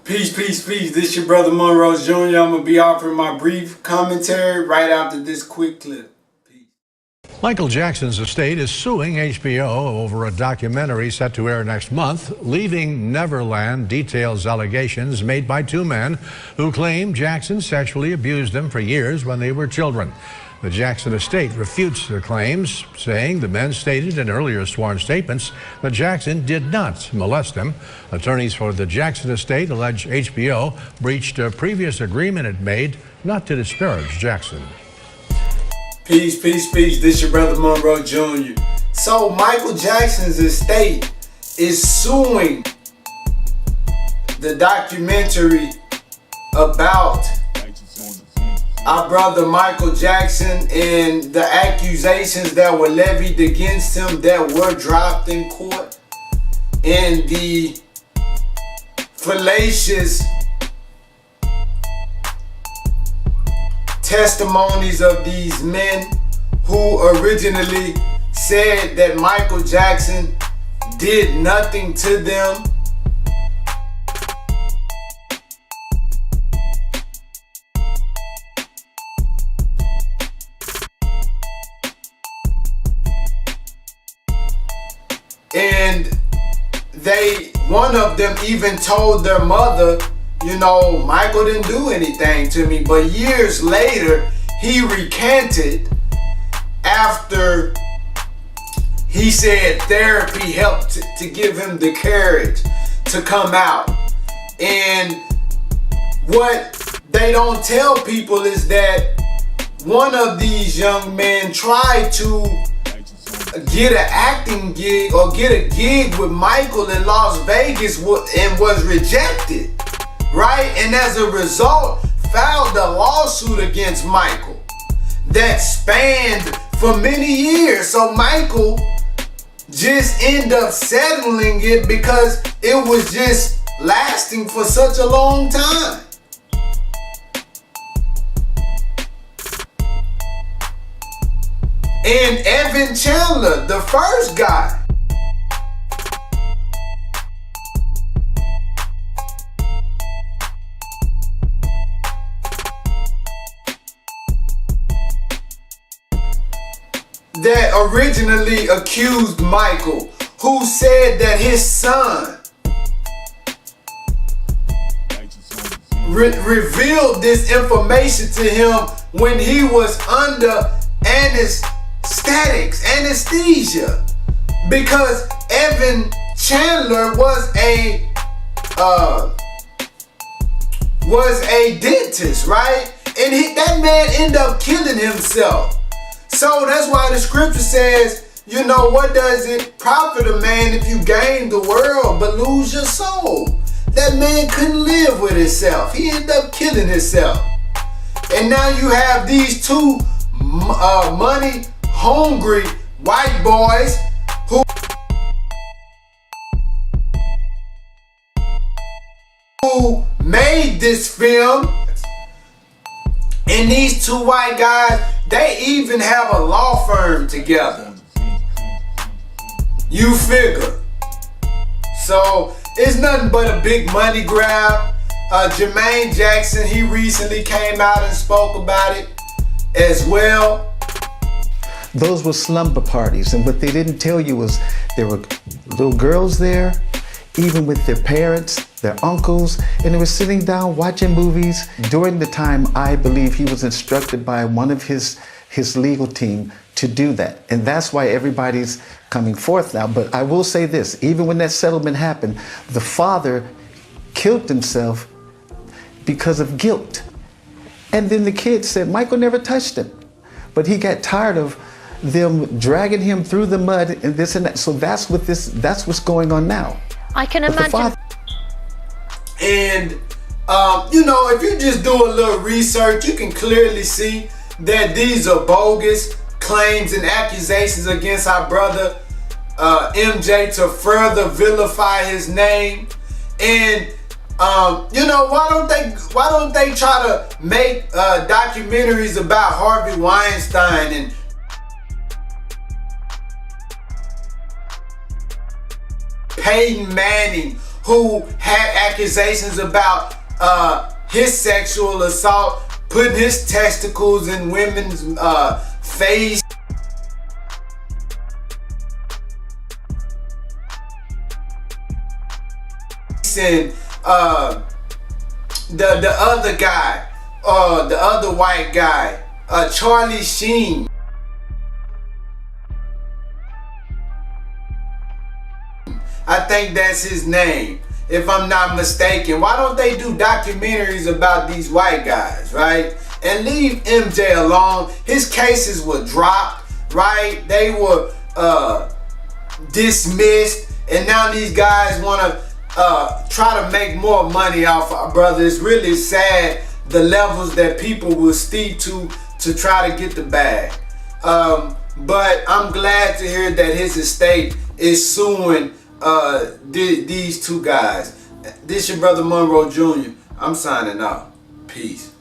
Peace, peace, peace. This your brother Monroe Jr. I'm going to be offering my brief commentary right after this quick clip. Peace. Michael Jackson's estate is suing HBO over a documentary set to air next month. Leaving Neverland details allegations made by two men who claim Jackson sexually abused them for years when they were children. The Jackson estate refutes the claims, saying the men stated in earlier sworn statements that Jackson did not molest them. Attorneys for the Jackson estate allege HBO breached a previous agreement it made not to disparage Jackson. Peace, peace, peace. This your brother Monroe Jr. So Michael Jackson's estate is suing the documentary about our brother Michael Jackson and the accusations that were levied against him that were dropped in court, and the fallacious testimonies of these men who originally said that Michael Jackson did nothing to them. And one of them even told their mother, you know, Michael didn't do anything to me. But years later, he recanted after he said therapy helped to give him the courage to come out. And what they don't tell people is that one of these young men tried to get an acting gig or get a gig with Michael in Las Vegas and was rejected, right? And as a result, filed a lawsuit against Michael that spanned for many years. So Michael just ended up settling it because it was just lasting for such a long time. And Evan Chandler, the first guy, that originally accused Michael, who said that his son revealed this information to him when he was under anesthesia, because Evan Chandler was a dentist, right? And that man ended up killing himself. So that's why the scripture says, you know, what does it profit a man if you gain the world but lose your soul? That man couldn't live with himself. He ended up killing himself. And now you have these two money hungry white boys who made this film. And these two white guys, they even have a law firm together. You figure. So it's nothing but a big money grab. Jermaine Jackson, he recently came out and spoke about it as well. Those were slumber parties, and what they didn't tell you was there were little girls there, even with their parents, their uncles, and they were sitting down watching movies. During the time, I believe he was instructed by one of his legal team to do that. And that's why everybody's coming forth now. But I will say this, even when that settlement happened, the father killed himself because of guilt. And then the kid said, Michael never touched him. But he got tired of them dragging him through the mud and this and that. So that's what's going on now. I can imagine. And, you know, if you just do a little research, you can clearly see that these are bogus claims and accusations against our brother MJ to further vilify his name. And, you know, why don't they try to make documentaries about Harvey Weinstein and Peyton Manning, who had accusations about his sexual assault, putting his testicles in women's face. And the other guy, the other white guy, Charlie Sheen. I think that's his name, if I'm not mistaken. Why don't they do documentaries about these white guys, right? And leave MJ alone. His cases were dropped, right? They were dismissed, and now these guys want to try to make more money off our brother. It's really sad the levels that people will steep to try to get the bag. But I'm glad to hear that his estate is suing these two guys. This your brother Monroe Jr. I'm signing out. Peace.